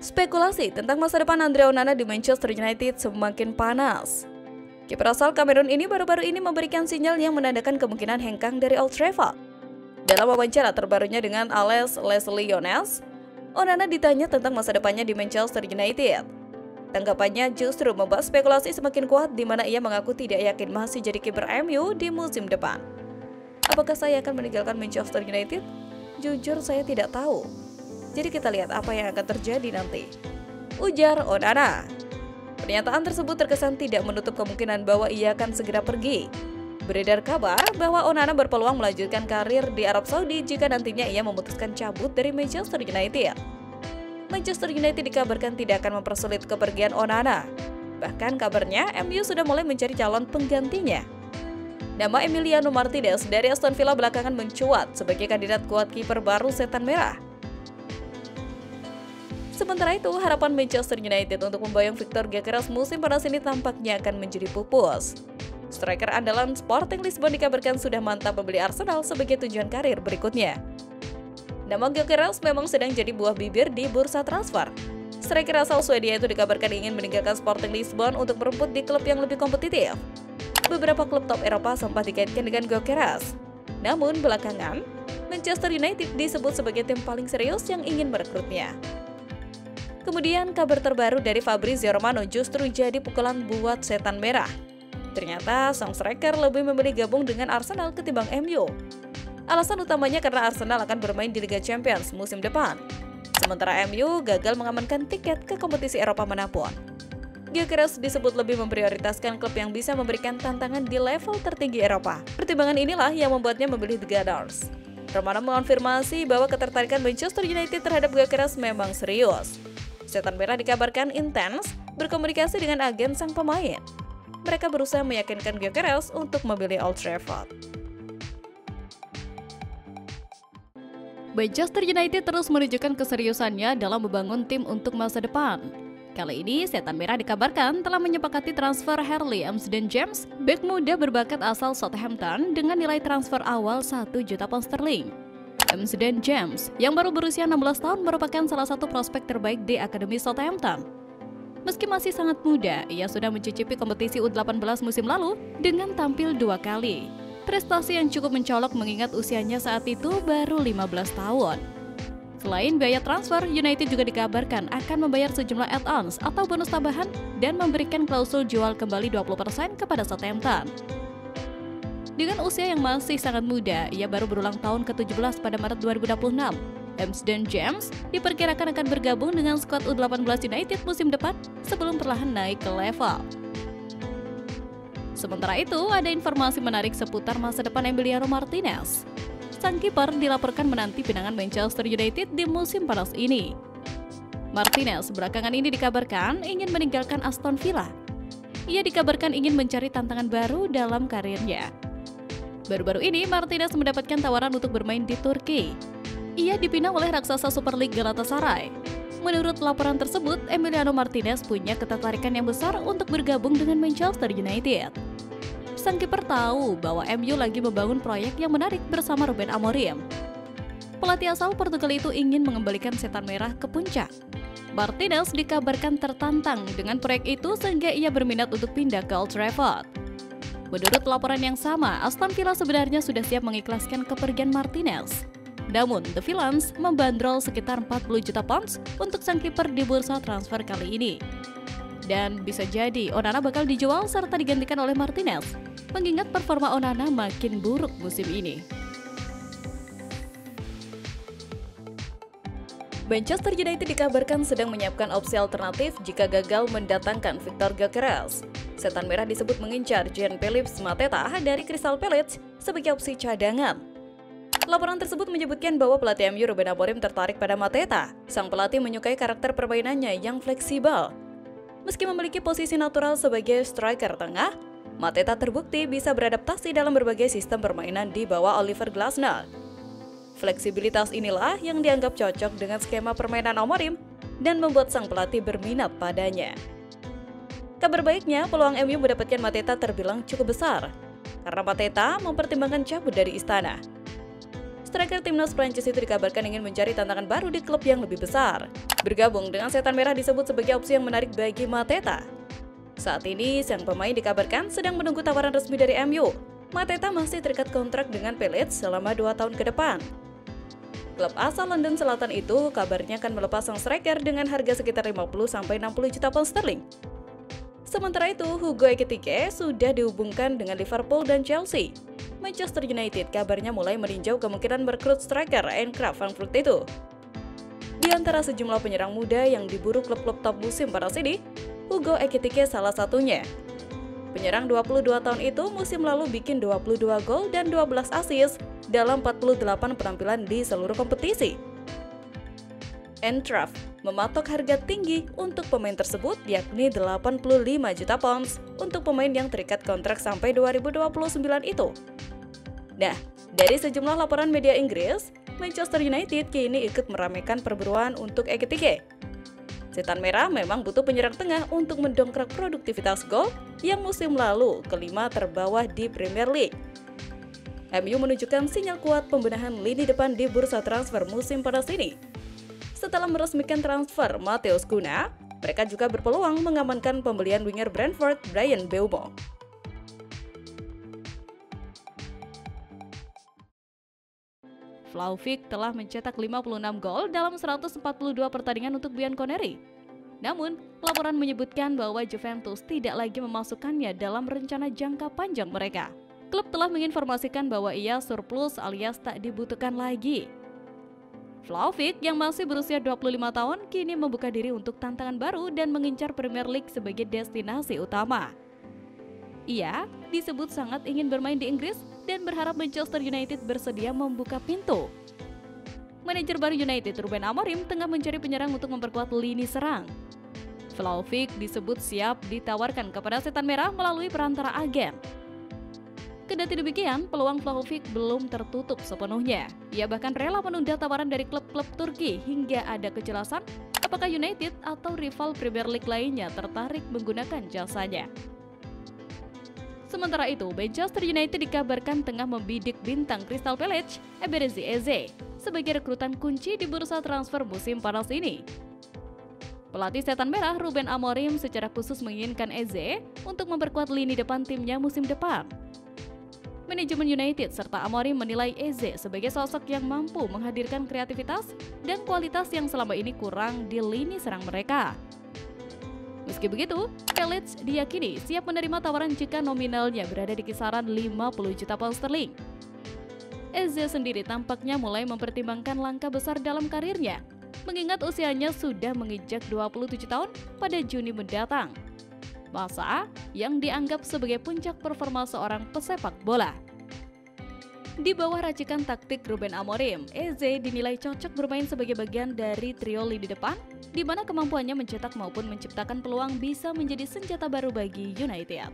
Spekulasi tentang masa depan Andre Onana di Manchester United semakin panas. Kiper asal Kamerun ini baru-baru ini memberikan sinyal yang menandakan kemungkinan hengkang dari Old Trafford. Dalam wawancara terbarunya dengan Alex Lesley-Jones, Onana ditanya tentang masa depannya di Manchester United. Tanggapannya justru membuat spekulasi semakin kuat di mana ia mengaku tidak yakin masih jadi kiper MU di musim depan. Apakah saya akan meninggalkan Manchester United? Jujur saya tidak tahu. Jadi kita lihat apa yang akan terjadi nanti, ujar Onana. Pernyataan tersebut terkesan tidak menutup kemungkinan bahwa ia akan segera pergi. Beredar kabar bahwa Onana berpeluang melanjutkan karir di Arab Saudi jika nantinya ia memutuskan cabut dari Manchester United. Manchester United dikabarkan tidak akan mempersulit kepergian Onana. Bahkan kabarnya MU sudah mulai mencari calon penggantinya. Nama Emiliano Martinez dari Aston Villa belakangan mencuat sebagai kandidat kuat kiper baru Setan Merah. Sementara itu, harapan Manchester United untuk memboyong Victor Gyökeres musim panas ini tampaknya akan menjadi pupus. Striker andalan Sporting Lisbon dikabarkan sudah mantap membeli Arsenal sebagai tujuan karir berikutnya. Nama Gyökeres memang sedang jadi buah bibir di bursa transfer. Striker asal Swedia itu dikabarkan ingin meninggalkan Sporting Lisbon untuk merebut di klub yang lebih kompetitif. Beberapa klub top Eropa sempat dikaitkan dengan Gyökeres. Namun belakangan, Manchester United disebut sebagai tim paling serius yang ingin merekrutnya. Kemudian kabar terbaru dari Fabrizio Romano justru jadi pukulan buat Setan Merah. Ternyata sang striker lebih memilih gabung dengan Arsenal ketimbang MU. Alasan utamanya karena Arsenal akan bermain di Liga Champions musim depan. Sementara MU gagal mengamankan tiket ke kompetisi Eropa manapun. Gyökeres disebut lebih memprioritaskan klub yang bisa memberikan tantangan di level tertinggi Eropa. Pertimbangan inilah yang membuatnya memilih The Gunners. Romano mengonfirmasi bahwa ketertarikan Manchester United terhadap Gyökeres memang serius. Setan Merah dikabarkan intens berkomunikasi dengan agen sang pemain. Mereka berusaha meyakinkan Gyökeres untuk memilih Old Trafford. Manchester United terus menunjukkan keseriusannya dalam membangun tim untuk masa depan. Kali ini, Setan Merah dikabarkan telah menyepakati transfer Harley Amsterdam-James, bek muda berbakat asal Southampton dengan nilai transfer awal 1 juta pound sterling. Amsterdam-James yang baru berusia 16 tahun merupakan salah satu prospek terbaik di Akademi Southampton. Meski masih sangat muda, ia sudah mencicipi kompetisi U18 musim lalu dengan tampil 2 kali. Prestasi yang cukup mencolok mengingat usianya saat itu baru 15 tahun. Selain biaya transfer, United juga dikabarkan akan membayar sejumlah add-ons atau bonus tambahan dan memberikan klausul jual kembali 20% kepada Southampton. Dengan usia yang masih sangat muda, ia baru berulang tahun ke-17 pada Maret 2026. Amsterdam-James diperkirakan akan bergabung dengan skuad U18 United musim depan sebelum perlahan naik ke level. Sementara itu, ada informasi menarik seputar masa depan Emiliano Martinez. Sang kiper dilaporkan menanti pinangan Manchester United di musim panas ini. Martinez belakangan ini dikabarkan ingin meninggalkan Aston Villa. Ia dikabarkan ingin mencari tantangan baru dalam karirnya. Baru-baru ini, Martinez mendapatkan tawaran untuk bermain di Turki. Ia dipinang oleh raksasa Super League Galatasaray. Menurut laporan tersebut, Emiliano Martinez punya ketertarikan yang besar untuk bergabung dengan Manchester United. Sang kiper tahu bahwa MU lagi membangun proyek yang menarik bersama Ruben Amorim. Pelatih asal Portugal itu ingin mengembalikan Setan Merah ke puncak. Martinez dikabarkan tertantang dengan proyek itu sehingga ia berminat untuk pindah ke Old Trafford. Menurut laporan yang sama, Aston Villa sebenarnya sudah siap mengikhlaskan kepergian Martinez. Namun, The Villains membandrol sekitar 40 juta pounds untuk sang kiper di bursa transfer kali ini. Dan bisa jadi Onana bakal dijual serta digantikan oleh Martinez, mengingat performa Onana makin buruk musim ini. Manchester United dikabarkan sedang menyiapkan opsi alternatif jika gagal mendatangkan Victor Gyökeres. Setan Merah disebut mengincar Jean-Philippe Mateta dari Crystal Palace sebagai opsi cadangan. Laporan tersebut menyebutkan bahwa pelatih MU Ruben Amorim tertarik pada Mateta. Sang pelatih menyukai karakter permainannya yang fleksibel. Meski memiliki posisi natural sebagai striker tengah, Mateta terbukti bisa beradaptasi dalam berbagai sistem permainan di bawah Oliver Glasner. Fleksibilitas inilah yang dianggap cocok dengan skema permainan Amorim dan membuat sang pelatih berminat padanya. Kabar baiknya, peluang MU mendapatkan Mateta terbilang cukup besar, karena Mateta mempertimbangkan cabut dari Istana. Striker timnas Prancis itu dikabarkan ingin mencari tantangan baru di klub yang lebih besar. Bergabung dengan Setan Merah disebut sebagai opsi yang menarik bagi Mateta. Saat ini, sang pemain dikabarkan sedang menunggu tawaran resmi dari MU. Mateta masih terikat kontrak dengan Pelic selama 2 tahun ke depan. Klub asal London Selatan itu kabarnya akan melepas sang striker dengan harga sekitar 50-60 juta pound sterling. Sementara itu, Hugo Ekitike sudah dihubungkan dengan Liverpool dan Chelsea. Manchester United kabarnya mulai meninjau kemungkinan merekrut striker Eintracht Frankfurt itu. Di antara sejumlah penyerang muda yang diburu klub-klub top musim panas ini, Hugo Ekitike salah satunya. Penyerang 22 tahun itu musim lalu bikin 22 gol dan 12 assist dalam 48 penampilan di seluruh kompetisi. Eintracht mematok harga tinggi untuk pemain tersebut, yakni 85 juta pounds untuk pemain yang terikat kontrak sampai 2029 itu. Nah, dari sejumlah laporan media Inggris, Manchester United kini ikut meramaikan perburuan untuk Ekitike. Setan Merah memang butuh penyerang tengah untuk mendongkrak produktivitas gol yang musim lalu kelima terbawah di Premier League. MU menunjukkan sinyal kuat pembenahan lini depan di bursa transfer musim panas ini. Setelah meresmikan transfer Matheus Cunha, mereka juga berpeluang mengamankan pembelian winger Brentford Bryan Mbeumo. Vlahovic telah mencetak 56 gol dalam 142 pertandingan untuk Bianconeri. Namun, laporan menyebutkan bahwa Juventus tidak lagi memasukkannya dalam rencana jangka panjang mereka. Klub telah menginformasikan bahwa ia surplus alias tak dibutuhkan lagi. Vlahovic yang masih berusia 25 tahun kini membuka diri untuk tantangan baru dan mengincar Premier League sebagai destinasi utama. Ia disebut sangat ingin bermain di Inggris dan berharap Manchester United bersedia membuka pintu. Manajer baru United, Ruben Amorim, tengah mencari penyerang untuk memperkuat lini serang. Vlahovic disebut siap ditawarkan kepada Setan Merah melalui perantara agen. Kendati demikian, peluang Vlahovic belum tertutup sepenuhnya. Ia bahkan rela menunda tawaran dari klub-klub Turki hingga ada kejelasan apakah United atau rival Premier League lainnya tertarik menggunakan jasanya. Sementara itu, Manchester United dikabarkan tengah membidik bintang Crystal Palace, Eberechi Eze, sebagai rekrutan kunci di bursa transfer musim panas ini. Pelatih Setan Merah Ruben Amorim secara khusus menginginkan Eze untuk memperkuat lini depan timnya musim depan. Manajemen United serta Amorim menilai Eze sebagai sosok yang mampu menghadirkan kreativitas dan kualitas yang selama ini kurang di lini serang mereka. Meski begitu, Pelic diyakini siap menerima tawaran jika nominalnya berada di kisaran 50 juta pound sterling. Eze sendiri tampaknya mulai mempertimbangkan langkah besar dalam karirnya, mengingat usianya sudah menginjak 27 tahun pada Juni mendatang. Masa yang dianggap sebagai puncak performa seorang pesepak bola. Di bawah racikan taktik Ruben Amorim, Eze dinilai cocok bermain sebagai bagian dari trio lini depan, di mana kemampuannya mencetak maupun menciptakan peluang bisa menjadi senjata baru bagi United.